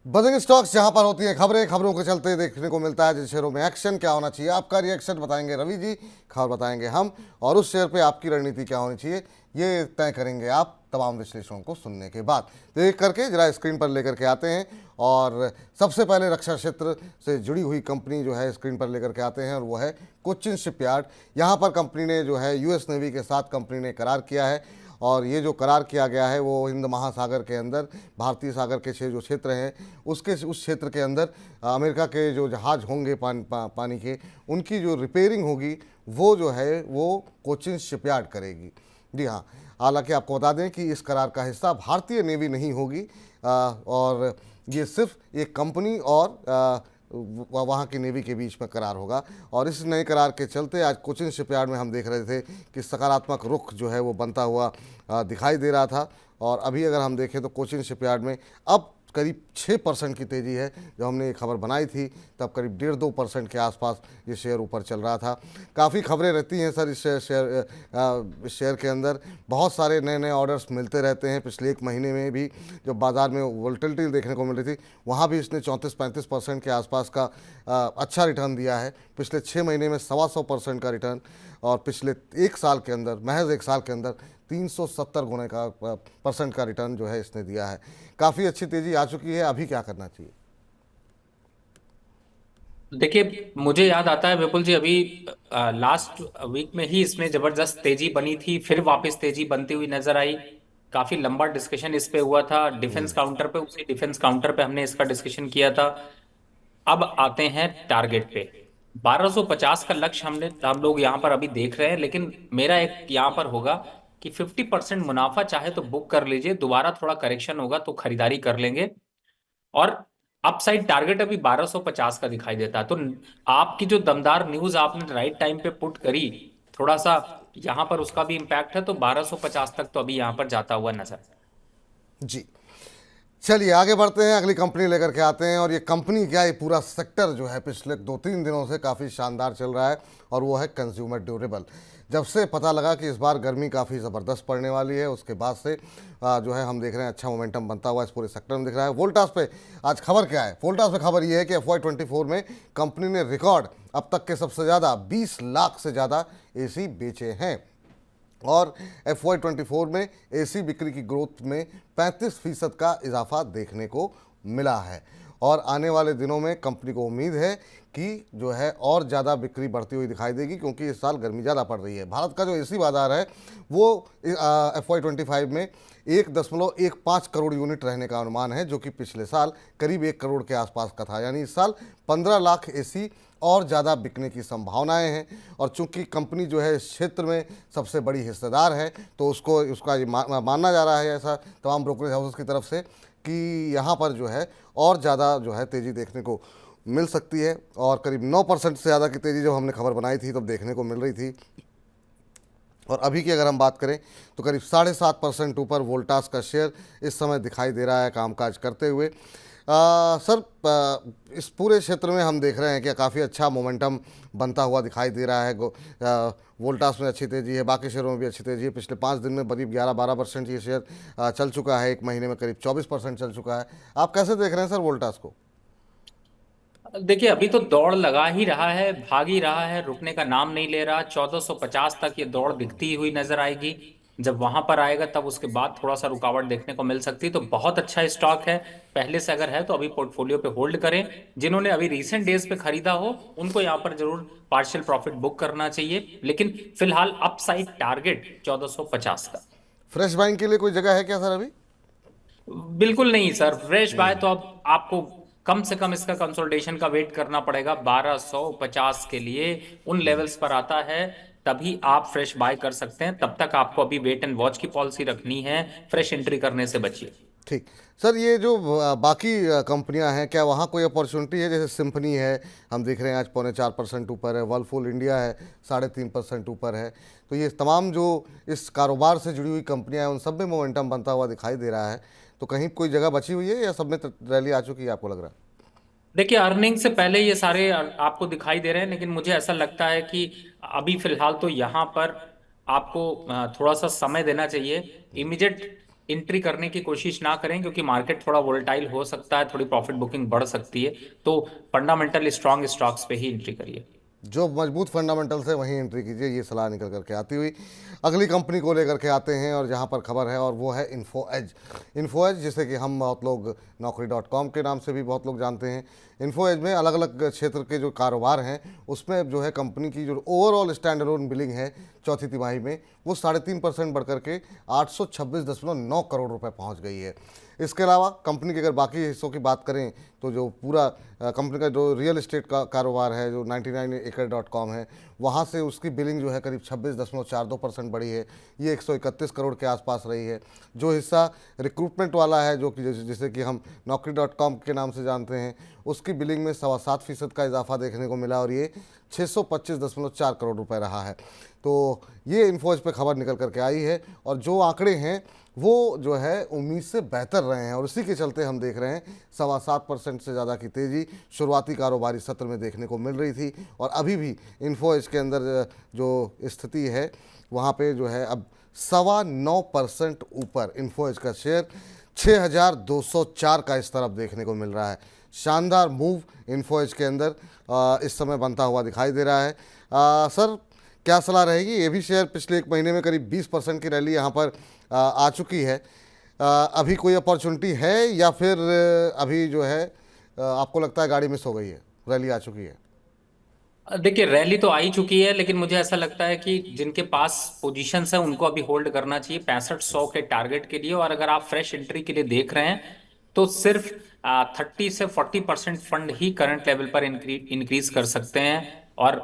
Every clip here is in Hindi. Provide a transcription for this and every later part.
बजिंग स्टॉक्स जहां पर होती हैं खबरें, खबरों के चलते देखने को मिलता है जिन शेयरों में एक्शन क्या होना चाहिए। आपका रिएक्शन बताएंगे रवि जी, खबर बताएंगे हम, और उस शेयर पे आपकी रणनीति क्या होनी चाहिए ये तय करेंगे आप तमाम विश्लेषणों को सुनने के बाद। तो एक करके जरा स्क्रीन पर लेकर के आते हैं, और सबसे पहले रक्षा क्षेत्र से जुड़ी हुई कंपनी जो है स्क्रीन पर लेकर के आते हैं, और वो है कोचिन शिपयार्ड। यहाँ पर कंपनी ने जो है यूएस नेवी के साथ कंपनी ने करार किया है, और ये जो करार किया गया है वो हिंद महासागर के अंदर भारतीय सागर के जो क्षेत्र हैं उस क्षेत्र के अंदर अमेरिका के जो जहाज़ होंगे पानी के, उनकी जो रिपेयरिंग होगी वो जो है वो कोचिन शिपयार्ड करेगी। जी हाँ, हालांकि आपको बता दें कि इस करार का हिस्सा भारतीय नेवी नहीं होगी, और ये सिर्फ एक कंपनी और वहाँ की नेवी के बीच में करार होगा। और इस नए करार के चलते आज कोचिन शिपयार्ड में हम देख रहे थे कि सकारात्मक रुख जो है वो बनता हुआ दिखाई दे रहा था। और अभी अगर हम देखें तो कोचिन शिपयार्ड में अब करीब 6% की तेज़ी है। जब हमने ये खबर बनाई थी तब करीब 1.5-2% के आसपास ये शेयर ऊपर चल रहा था। काफ़ी खबरें रहती हैं सर इस शेयर के अंदर, बहुत सारे नए नए ऑर्डर्स मिलते रहते हैं। पिछले एक महीने में भी जो बाज़ार में वोलेटिलिटी देखने को मिल रही थी वहाँ भी इसने 34-35% के आसपास का अच्छा रिटर्न दिया है। पिछले 6 महीने में 125% का रिटर्न, और पिछले एक साल के अंदर, महज एक साल के अंदर 370 गुने का परसेंट का रिटर्न जो है इसने दिया है। काफ़ी अच्छी तेज़ी आ चुकी है। अभी क्या करना चाहिए? देखिए, मुझे याद आता है विपुल जी, अभी लास्ट वीक में ही इसमें जबरदस्त तेजी बनी थी, फिर वापस तेजी बनती हुई नजर आई। काफी लंबा डिस्कशन इस पे हुआ था डिफेंस काउंटर पे, उसी डिफेंस काउंटर पे हमने इसका डिस्कशन किया था। अब आते हैं टारगेट पे। 1250 का लक्ष्य हम लोग यहाँ पर अभी देख रहे हैं, लेकिन मेरा एक यहाँ पर होगा कि 50% मुनाफा चाहे तो बुक कर लीजिए, दोबारा थोड़ा करेक्शन होगा तो खरीदारी कर लेंगे। और अपसाइड टारगेट अभी 1250 का दिखाई देता है, तो आपकी जो दमदार न्यूज आपने राइट टाइम पे पुट करी, थोड़ा सा यहां पर उसका भी इम्पैक्ट है, तो 1250 तक तो अभी यहां पर जाता हुआ नजर। जी, चलिए आगे बढ़ते हैं, अगली कंपनी लेकर के आते हैं। और ये कंपनी क्या, ये पूरा सेक्टर जो है पिछले 2-3 दिनों से काफ़ी शानदार चल रहा है, और वो है कंज्यूमर ड्यूरेबल। जब से पता लगा कि इस बार गर्मी काफ़ी ज़बरदस्त पड़ने वाली है, उसके बाद से जो है हम देख रहे हैं अच्छा मोमेंटम बनता हुआ इस पूरे सेक्टर में दिख रहा है। वोल्टास पे आज खबर क्या है? वोल्टास पे खबर ये है कि FY24 में कंपनी ने रिकॉर्ड अब तक के सबसे ज़्यादा 20 लाख से ज़्यादा एसी बेचे हैं, और FY24 में एसी बिक्री की ग्रोथ में 35% का इजाफा देखने को मिला है। और आने वाले दिनों में कंपनी को उम्मीद है कि जो है और ज़्यादा बिक्री बढ़ती हुई दिखाई देगी, क्योंकि इस साल गर्मी ज़्यादा पड़ रही है। भारत का जो एसी बाज़ार है वो FY25 में 1.15 करोड़ यूनिट रहने का अनुमान है, जो कि पिछले साल करीब 1 करोड़ के आसपास का था। यानी इस साल 15 लाख एसी और ज़्यादा बिकने की संभावनाएं हैं। और चूंकि कंपनी जो है इस क्षेत्र में सबसे बड़ी हिस्सेदार है, तो उसका ये मानना जा रहा है ऐसा तमाम ब्रोकरेज हाउसेस की तरफ से कि यहाँ पर जो है और ज़्यादा जो है तेज़ी देखने को मिल सकती है। और करीब 9% से ज़्यादा की तेज़ी जब हमने खबर बनाई थी तब देखने को मिल रही थी। और अभी की अगर हम बात करें तो करीब 7.5% ऊपर वोल्टास का शेयर इस समय दिखाई दे रहा है कामकाज करते हुए। सर, इस पूरे क्षेत्र में हम देख रहे हैं कि काफ़ी अच्छा मोमेंटम बनता हुआ दिखाई दे रहा है। वोल्टास में अच्छी तेज़ी है, बाकी शेयरों में भी अच्छी तेज़ी है। पिछले 5 दिन में करीब 11-12% ये शेयर चल चुका है, एक महीने में करीब 24% चल चुका है। आप कैसे देख रहे हैं सर वोल्टास को? देखिए, अभी तो दौड़ लगा ही रहा है, भाग ही रहा है, रुकने का नाम नहीं ले रहा। 1450 तक ये दौड़ दिखती हुई नजर आएगी। जब वहां पर आएगा तब उसके बाद थोड़ा सा रुकावट देखने को मिल सकती है। तो बहुत अच्छा स्टॉक है, पहले से अगर है तो अभी पोर्टफोलियो पे होल्ड करें। जिन्होंने अभी रीसेंट डेज पे खरीदा हो उनको यहाँ पर जरूर पार्शियल प्रॉफिट बुक करना चाहिए, लेकिन फिलहाल अपसाइड टारगेट 1450 का। फ्रेश बाइंग के लिए कोई जगह है क्या सर अभी? बिल्कुल नहीं सर, फ्रेश बाय तो अब आपको कम से कम इसका कंसोलिडेशन का वेट करना पड़ेगा। 1250 के लिए उन लेवल्स पर आता है, तभी आप फ्रेश बाय कर सकते हैं। तब तक आपको अभी वेट एंड वॉच की पॉलिसी रखनी है, फ्रेश एंट्री करने से बचिए। ठीक। सर, ये जो बाकी कंपनियां हैं, क्या वहाँ कोई अपॉर्चुनिटी है? जैसे सिम्फनी है, हम देख रहे हैं आज 4.25% ऊपर है। वर्लपूल इंडिया है 3.5% ऊपर है। तो ये तमाम जो इस कारोबार से जुड़ी हुई कंपनियां हैं उन सब में मोमेंटम बनता हुआ दिखाई दे रहा है। तो कहीं कोई जगह बची हुई है या सब में रैली आ चुकी है आपको लग रहा है? देखिए, अर्निंग से पहले ये सारे आपको दिखाई दे रहे हैं, लेकिन मुझे ऐसा लगता है कि अभी फिलहाल तो यहाँ पर आपको थोड़ा सा समय देना चाहिए। इमीडिएट एंट्री करने की कोशिश ना करें, क्योंकि मार्केट थोड़ा वोलेटाइल हो सकता है, थोड़ी प्रॉफिट बुकिंग बढ़ सकती है। तो फंडामेंटल स्ट्रांग स्टॉक्स पे ही एंट्री करिए। जो मजबूत फंडामेंटल्स है वहीं एंट्री कीजिए, ये सलाह निकल करके आती हुई अगली कंपनी को लेकर के आते हैं और जहां पर खबर है और वो है इन्फो एज। इन्फो एज जिसे कि हम बहुत लोग Naukri.com के नाम से भी बहुत लोग जानते हैं। इन्फो एज में अलग अलग क्षेत्र के जो कारोबार हैं उसमें जो है कंपनी की जो ओवरऑल स्टैंड अलोन बिलिंग है चौथी तिमाही में वो 3.5% बढ़ करके 826.9 करोड़ रुपए पहुंच गई है। इसके अलावा कंपनी के अगर बाकी हिस्सों की बात करें तो जो पूरा कंपनी का जो रियल एस्टेट का कारोबार है जो 99acre.com है वहाँ से उसकी बिलिंग जो है करीब 26.42% बढ़ी है, ये 131 करोड़ के आसपास रही है। जो हिस्सा रिक्रूटमेंट वाला है जो कि जिसे कि हम Naukri.com के नाम से जानते हैं उसकी बिलिंग में 7.25% का इजाफा देखने को मिला और ये 625.4 करोड़ रुपए रहा है। तो ये इन्फोज पे खबर निकल करके आई है और जो आंकड़े हैं वो जो है उम्मीद से बेहतर रहे हैं और इसी के चलते हम देख रहे हैं 7.25% से ज़्यादा की तेज़ी शुरुआती कारोबारी सत्र में देखने को मिल रही थी और अभी भी इन्फोज के अंदर जो स्थिति है वहाँ पे जो है अब 9.25% ऊपर इन्फोज का शेयर 6,204 का इस तरफ देखने को मिल रहा है। शानदार मूव इन्फोज के अंदर इस समय बनता हुआ दिखाई दे रहा है। सर क्या सलाह रहेगी? ये भी शेयर पिछले एक महीने में करीब 20% की रैली यहाँ पर आ चुकी है। अभी कोई अपॉर्चुनिटी है या फिर अभी जो है आपको लगता है गाड़ी मिस हो गई है, रैली आ चुकी है? देखिए, रैली तो आ ही चुकी है, लेकिन मुझे ऐसा लगता है कि जिनके पास पोजीशंस है उनको अभी होल्ड करना चाहिए 6500 के टारगेट के लिए। और अगर आप फ्रेश एंट्री के लिए देख रहे हैं तो सिर्फ 30 से 40% फंड ही करंट लेवल पर इंक्रीज कर सकते हैं। और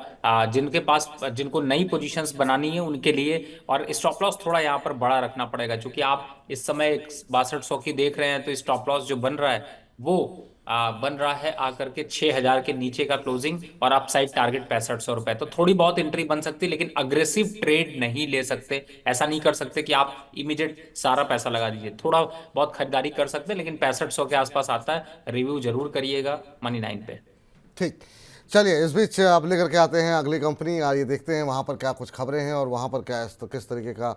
जिनके पास जिनको नई पोजीशंस बनानी है उनके लिए और स्टॉप लॉस थोड़ा यहाँ पर बड़ा रखना पड़ेगा, क्योंकि आप इस समय 6200 की देख रहे हैं तो स्टॉप लॉस जो बन रहा है वो बन रहा है आकर के 6000 के नीचे का क्लोजिंग और अपसाइड टारगेट 6500 रुपए। तो थोड़ी बहुत एंट्री बन सकती है, लेकिन अग्रेसिव ट्रेड नहीं ले सकते। ऐसा नहीं कर सकते कि आप इमीडिएट सारा पैसा लगा दीजिए, थोड़ा बहुत खरीदारी कर सकते हैं, लेकिन 6500 के आसपास आता है। रिव्यू जरूर करिएगा मनी 9 पे। ठीक, चलिए इस बीच अब लेकर के आते हैं अगली कंपनी। आइए देखते हैं वहाँ पर क्या कुछ खबरें हैं और वहाँ पर क्या किस तरीके का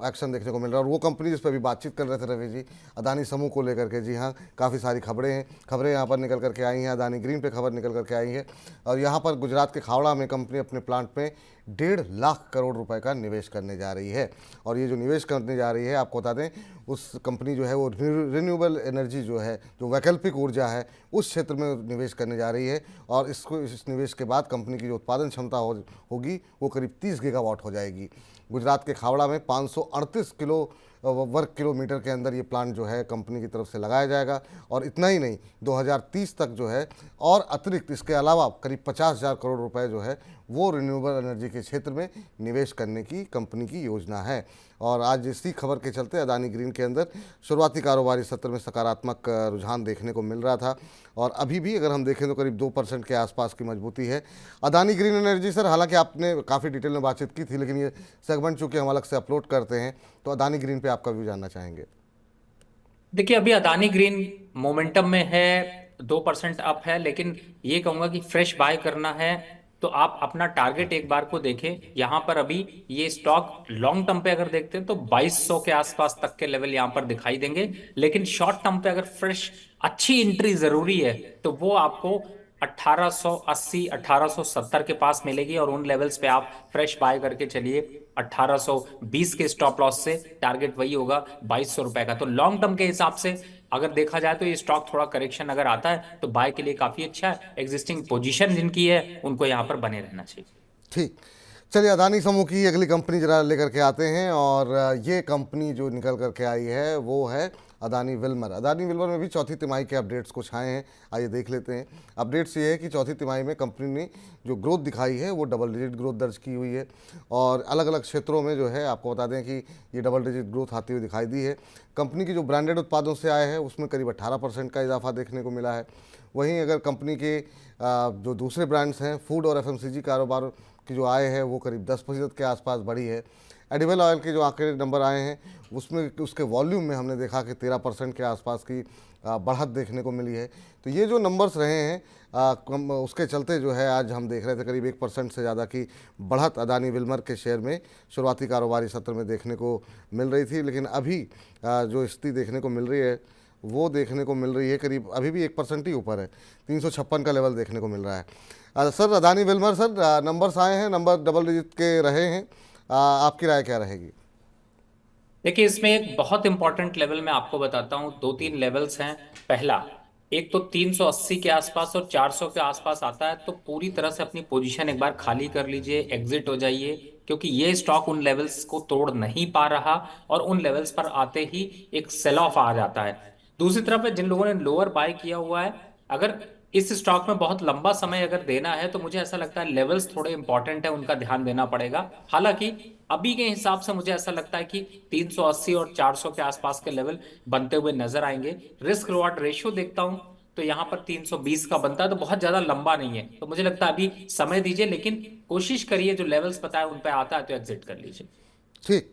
एक्शन देखने को मिल रहा है। और वो कंपनी जिस पर भी बातचीत कर रहे थे रवि जी, अदानी समूह को लेकर के, जी हाँ काफ़ी सारी खबरें यहाँ पर निकल करके आई हैं। अदानी ग्रीन पे खबर निकल करके आई है और यहाँ पर गुजरात के खावड़ा में कंपनी अपने प्लांट में 1.5 लाख करोड़ रुपए का निवेश करने जा रही है। और ये जो निवेश करने जा रही है आपको बता दें उस कंपनी जो है वो रिन्यूएबल एनर्जी जो है जो वैकल्पिक ऊर्जा है उस क्षेत्र में निवेश करने जा रही है। और इस निवेश के बाद कंपनी की जो उत्पादन क्षमता होगी वो करीब 30 गीगावाट हो जाएगी। गुजरात के खावड़ा में 538 किलो वर्ग किलोमीटर के अंदर ये प्लांट जो है कंपनी की तरफ से लगाया जाएगा। और इतना ही नहीं, 2030 तक जो है और अतिरिक्त इसके अलावा करीब 50,000 करोड़ रुपए जो है वो रिन्यूएबल एनर्जी के क्षेत्र में निवेश करने की कंपनी की योजना है। और आज इसी खबर के चलते अदानी ग्रीन के अंदर शुरुआती कारोबारी सत्र में सकारात्मक रुझान देखने को मिल रहा था और अभी भी अगर हम देखें तो करीब 2% के आसपास की मजबूती है अदानी ग्रीन एनर्जी। सर हालांकि आपने काफ़ी डिटेल में बातचीत की थी, लेकिन ये सेगमेंट चूँकि हम अलग से अपलोड करते हैं तो अदानी ग्रीन पे आपका व्यू जानना चाहेंगे। देखिए, अभी अदानी ग्रीन मोमेंटम में है, 2% अप है, लेकिन ये कहूंगा कि फ्रेश बाय करना है तो आप अपना टारगेट एक बार को देखें। यहां पर अभी ये स्टॉक लॉन्ग टर्म पे अगर देखते हैं तो 2200 के आसपास तक के लेवल यहां पर दिखाई देंगे, लेकिन शॉर्ट टर्म पे अगर फ्रेश अच्छी एंट्री जरूरी है तो वो आपको 1880 1870 के पास मिलेगी और उन लेवल्स पे आप फ्रेश बाय करके चलिए। 1820 के स्टॉप लॉस से टारगेट वही होगा 2200 रुपए का। तो लॉन्ग टर्म के हिसाब से अगर देखा जाए तो ये स्टॉक थोड़ा करेक्शन अगर आता है तो बाय के लिए काफी अच्छा है। एग्जिस्टिंग पोजीशन जिनकी है उनको यहां पर बने रहना चाहिए। ठीक, चलिए अदानी समूह की अगली कंपनी जरा लेकर के आते हैं और ये कंपनी जो निकल करके आई है वो है अदानी विल्मर। अदानी विल्मर में भी चौथी तिमाही के अपडेट्स कुछ आए हैं, आइए देख लेते हैं। अपडेट्स ये है कि चौथी तिमाही में कंपनी ने जो ग्रोथ दिखाई है वो डबल डिजिट ग्रोथ दर्ज की हुई है और अलग अलग क्षेत्रों में जो है आपको बता दें कि ये डबल डिजिट ग्रोथ आती हुई दिखाई दी है। कंपनी की जो ब्रांडेड उत्पादों से आए हैं उसमें करीब 18% का इजाफा देखने को मिला है। वहीं अगर कंपनी के जो दूसरे ब्रांड्स हैं फूड और FMCG कारोबार की जो आय है वो करीब 10% के आसपास बढ़ी है। एडिबल ऑयल के जो आंकड़े नंबर आए हैं उसमें उसके वॉल्यूम में हमने देखा कि 13% के आसपास की बढ़त देखने को मिली है। तो ये जो नंबर्स रहे हैं उसके चलते जो है आज हम देख रहे थे करीब 1% से ज़्यादा की बढ़त अदानी विल्मर के शेयर में शुरुआती कारोबारी सत्र में देखने को मिल रही थी। लेकिन अभी जो स्थिति देखने को मिल रही है वो देखने को मिल रही है करीब अभी भी 1% ही ऊपर है, 356 का लेवल देखने को मिल रहा है। Sir Adani Wilmer sir numbers आए हैं, नंबर डबल डिजिट के रहे हैं, आपकी राय क्या रहेगी? देखिए, इसमें एक बहुत इंपॉर्टेंट लेवल मैं आपको बताता हूँ। दो तीन लेवल्स हैं। पहला, एक तो 380 के आसपास और 400 के आसपास आता है तो पूरी तरह से अपनी पोजीशन एक बार खाली कर लीजिए, एग्जिट हो जाइए, क्योंकि ये स्टॉक उन लेवल्स को तोड़ नहीं पा रहा और उन लेवल्स पर आते ही एक सेल ऑफ आ जाता है। दूसरी तरफ जिन लोगों ने लोअर बाय किया हुआ है, अगर इस स्टॉक में बहुत लंबा समय अगर देना है तो मुझे ऐसा लगता है लेवल्स थोड़े इंपॉर्टेंट है, उनका ध्यान देना पड़ेगा। हालांकि अभी के हिसाब से मुझे ऐसा लगता है कि 380 और 400 के आसपास के लेवल बनते हुए नजर आएंगे। रिस्क रिवॉर्ड रेशियो देखता हूं तो यहां पर 320 का बनता है, तो बहुत ज्यादा लंबा नहीं है। तो मुझे लगता है अभी समय दीजिए, लेकिन कोशिश करिए जो लेवल्स पता है उन पे आता है तो एग्जिट कर लीजिए। ठीक,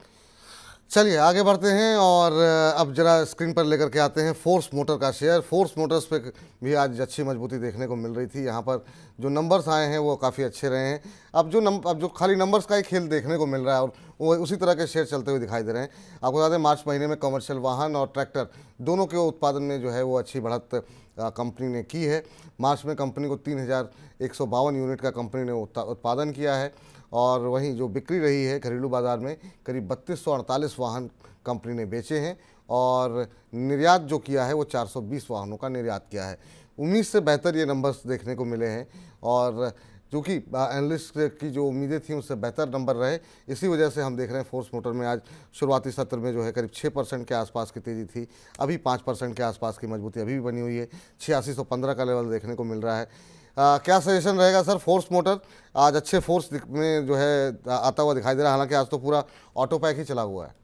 चलिए आगे बढ़ते हैं और अब जरा स्क्रीन पर लेकर के आते हैं फोर्स मोटर का शेयर। फोर्स मोटर्स पे भी आज अच्छी मजबूती देखने को मिल रही थी। यहाँ पर जो नंबर्स आए हैं वो काफ़ी अच्छे रहे हैं। अब जो खाली नंबर्स का ही खेल देखने को मिल रहा है और वो उसी तरह के शेयर चलते हुए दिखाई दे रहे हैं। आपको बता दें मार्च महीने में कमर्शियल वाहन और ट्रैक्टर दोनों के उत्पादन में जो है वो अच्छी बढ़त कंपनी ने की है। मार्च में कंपनी को 3152 यूनिट का कंपनी ने उत्पादन किया है और वहीं जो बिक्री रही है घरेलू बाज़ार में करीब 3248 वाहन कंपनी ने बेचे हैं और निर्यात जो किया है वो 420 वाहनों का निर्यात किया है। उम्मीद से बेहतर ये नंबर्स देखने को मिले हैं और जो कि एनालिस्ट की जो उम्मीदें थी उससे बेहतर नंबर रहे। इसी वजह से हम देख रहे हैं फोर्स मोटर में आज शुरुआती सत्र में जो है करीब 6% के आसपास की तेज़ी थी, अभी 5% के आसपास की मजबूती अभी भी बनी हुई है। 8615 का लेवल देखने को मिल रहा है। क्या सजेशन रहेगा सर? फोर्स मोटर आज अच्छे फोर्स में जो है आता हुआ दिखाई दे रहा है, हालांकि आज तो पूरा ऑटो पैक ही चला हुआ है।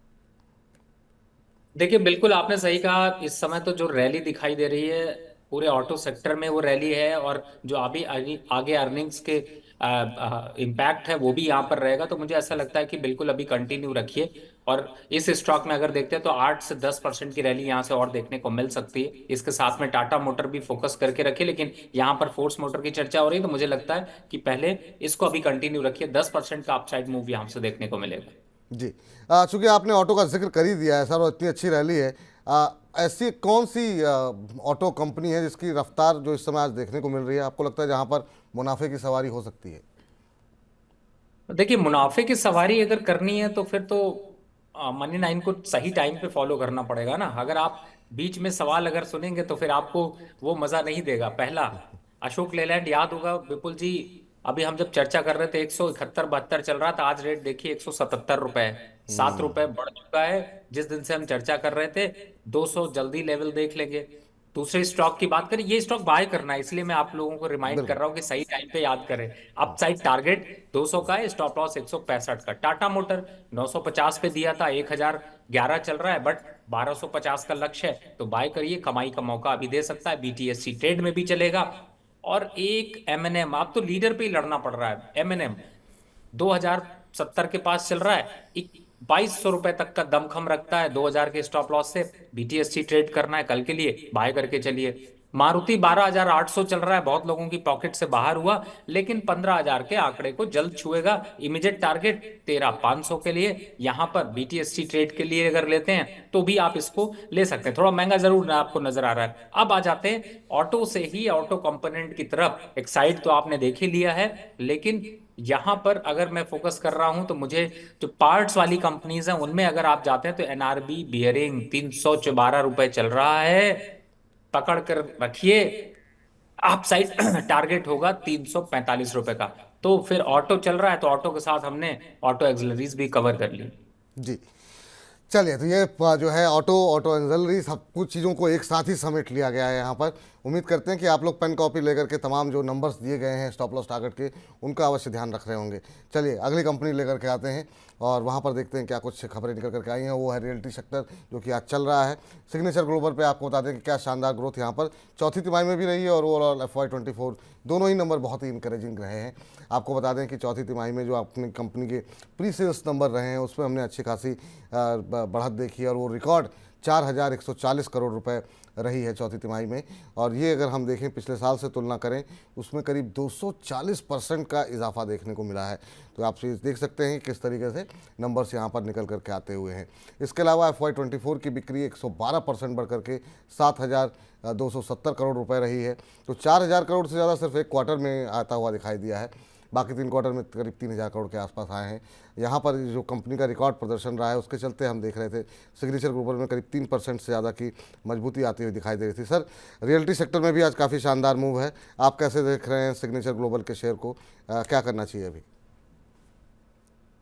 देखिए, बिल्कुल आपने सही कहा। इस समय तो जो रैली दिखाई दे रही है पूरे ऑटो सेक्टर में वो रैली है, और जो अभी आगे आगे अर्निंग्स के इम्पैक्ट है वो भी यहाँ पर रहेगा। तो मुझे ऐसा लगता है कि बिल्कुल अभी कंटिन्यू रखिए। और इस स्टॉक में अगर देखते हैं तो 8 से 10% की रैली यहाँ से और देखने को मिल सकती है। इसके साथ में टाटा मोटर भी फोकस करके रखिए, लेकिन यहाँ पर फोर्स मोटर की चर्चा हो रही है तो मुझे लगता है कि पहले इसको अभी कंटिन्यू रखिए। 10% का अपसाइड मूव यहाँ से देखने को मिलेगा। जी, चूंकि आपने ऑटो का जिक्र कर ही दिया है सर और इतनी अच्छी रैली है, ऐसी कौन सी ऑटो कंपनी है जिसकी रफ्तार जो इस समय आज देखने को मिल रही है आपको लगता है जहां पर मुनाफे की सवारी हो सकती है? देखिए, मुनाफे की सवारी अगर करनी है तो फिर तो मनी नाइन को सही टाइम पे फॉलो करना पड़ेगा ना। अगर आप बीच में सवाल अगर सुनेंगे तो फिर आपको वो मजा नहीं देगा। पहला, अशोक लेलैंड याद होगा विपुल जी, अभी हम जब चर्चा कर रहे थे 171-72 चल रहा था, आज रेट देखिए 177 रुपए, 7 रुपए बढ़ चुका है जिस दिन से हम चर्चा कर रहे थे। 200 जल्दी लेवल देख लेंगे। दूसरे स्टॉक की बात करें, ये स्टॉक बाय करना है, इसलिए मैं आप लोगों को रिमाइंड कर बिल्कुल। रहा हूं कि सही टाइम पे याद करें। अपसाइड टारगेट 200 का है, स्टॉप लॉस 165 का। टाटा मोटर 950 पे दिया था, 1011 चल रहा है, बट 1250 का लक्ष्य है, तो बाय करिए। कमाई का मौका अभी दे सकता है, बीटीएससी ट्रेड में भी चलेगा। और एक एमएनएम, आप तो लीडर पे ही लड़ना पड़ रहा है। एमएनएम 2070 के पास चल रहा है, 2200 रुपए तक का दमखम रखता है 2000 के स्टॉप लॉस से। बीटीएससी ट्रेड करना है कल के लिए, बाय करके चलिए। मारुति 12800 चल रहा है, बहुत लोगों की पॉकेट से बाहर हुआ, लेकिन 15000 के आंकड़े को जल्द छुएगा। इमीडिएट टारगेट 13500 के लिए। यहां पर बीटीएससी ट्रेड के लिए अगर लेते हैं तो भी आप इसको ले सकते हैं। थोड़ा महंगा जरूर आपको नजर आ रहा है। अब आ जाते हैं ऑटो से ही ऑटो कंपोनेंट की तरफ। एक साइड तो आपने देख ही लिया है, लेकिन यहां पर अगर मैं फोकस कर रहा हूं तो मुझे जो पार्ट्स वाली कंपनीज हैं उनमें अगर आप जाते हैं तो एनआरबी बियरिंग 312 रुपए चल रहा है, पकड़ कर रखिए। आप साइड टारगेट होगा 345 रुपए का। तो फिर ऑटो चल रहा है तो ऑटो के साथ हमने ऑटो एक्सिलरीज भी कवर कर ली। जी, चलिए, तो ये जो है ऑटो एंजलरी सब कुछ चीज़ों को एक साथ ही समेट लिया गया है यहाँ पर। उम्मीद करते हैं कि आप लोग पेन कॉपी लेकर के तमाम जो नंबर्स दिए गए हैं स्टॉप लॉस टारगेट के, उनका अवश्य ध्यान रख रहे होंगे। चलिए अगली कंपनी लेकर के आते हैं और वहाँ पर देखते हैं क्या कुछ खबरें निकल करके आई हैं। वो है रियल्टी सेक्टर, जो कि आज चल रहा है। सिग्नेचर ग्लोबल पे आपको बता दें कि क्या शानदार ग्रोथ यहाँ पर चौथी तिमाही में भी रही है और ओवरऑल FY24 दोनों ही नंबर बहुत ही इंकरेजिंग रहे हैं। आपको बता दें कि चौथी तिमाही में जो अपनी कंपनी के प्री सेल्स नंबर रहे हैं उसमें हमने अच्छी खासी बढ़त देखी है और वो रिकॉर्ड 4,140 करोड़ रुपए रही है चौथी तिमाही में। और ये अगर हम देखें पिछले साल से तुलना करें, उसमें करीब 240% का इजाफा देखने को मिला है। तो आप देख सकते हैं किस तरीके से नंबर्स यहाँ पर निकल करके आते हुए हैं। इसके अलावा FY24 की बिक्री 112% बढ़ करके 7,270 करोड़ रुपए रही है। तो 4,000 करोड़ से ज़्यादा सिर्फ एक क्वार्टर में आता हुआ दिखाई दिया है। बाकी 3 क्वार्टर में करीब 3,000 करोड़ के आसपास आए हैं। यहाँ पर जो कंपनी का रिकॉर्ड प्रदर्शन रहा है उसके चलते हम देख रहे थे सिग्नेचर ग्लोबल में करीब 3% से ज़्यादा की मजबूती आती हुई दिखाई दे रही थी। सर, रियल्टी सेक्टर में भी आज काफ़ी शानदार मूव है, आप कैसे देख रहे हैं सिग्नेचर ग्लोबल के शेयर को? क्या करना चाहिए अभी?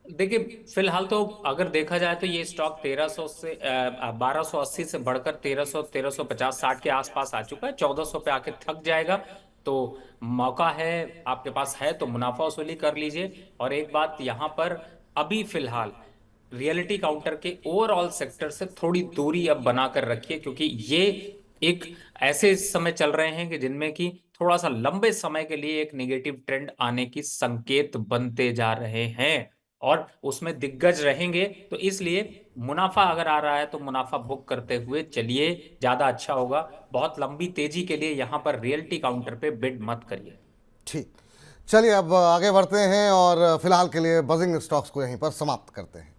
देखिए, फिलहाल तो अगर देखा जाए तो ये स्टॉक 1300 से 1280 से बढ़कर 1300, 1350, 60 के आसपास आ चुका है। 1400 पे आके थक जाएगा तो मौका है, आपके पास है तो मुनाफा वसूली कर लीजिए। और एक बात यहाँ पर, अभी फिलहाल रियलिटी काउंटर के ओवरऑल सेक्टर से थोड़ी दूरी अब बनाकर रखिए, क्योंकि ये एक ऐसे समय चल रहे हैं कि जिनमें कि थोड़ा सा लंबे समय के लिए एक नेगेटिव ट्रेंड आने की संकेत बनते जा रहे हैं और उसमें दिग्गज रहेंगे। तो इसलिए मुनाफा अगर आ रहा है तो मुनाफा बुक करते हुए चलिए, ज्यादा अच्छा होगा। बहुत लंबी तेजी के लिए यहां पर रियलिटी काउंटर पे बिड मत करिए। ठीक, चलिए अब आगे बढ़ते हैं और फिलहाल के लिए बजिंग स्टॉक्स को यहीं पर समाप्त करते हैं।